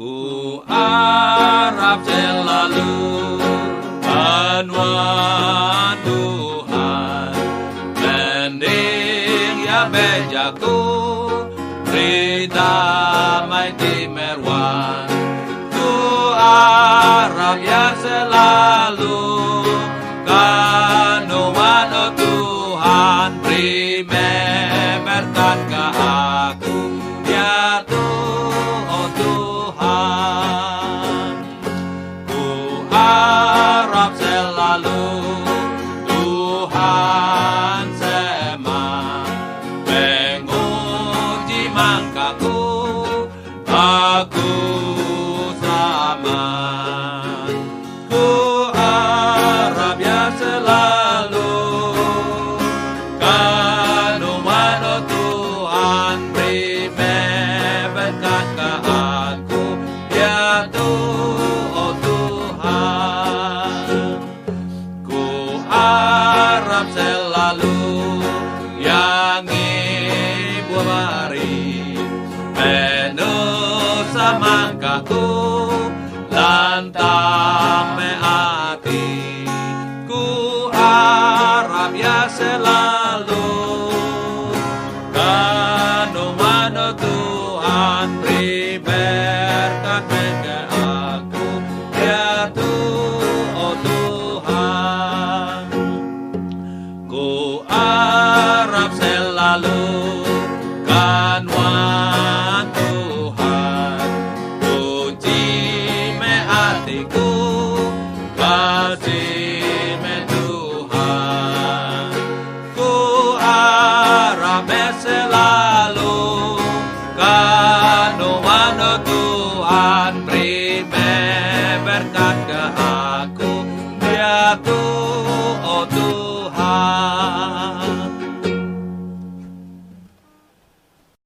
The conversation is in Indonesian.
Ku harap selalu anuan Tuhan mending ya bejaku beri damai timerwan. Ku harap ya selalu kanuan oh Tuhan beri berkat ke aku ya Tuhan oh Tuhan. Ku harap selalu Tuhan semang menguji mangkaku aku sama. Ku harap ya selalu kanuan oh Tuhan beri berkat ke aku ya Tuhan oh Tuhan. Ku harap selalu yang ibu beri penuh samangkaku lantang meati. Ku harap ya selalu kanuan oh Tuhan beri berkat ke aku ya Tuhan oh Tuhan. Ku harap selalu kanuan Tuhan kunci me hatiku kasih me Tuhan. Ku harap selalu kanuan oh Tuhan beri berkat ke aku ya Tuhan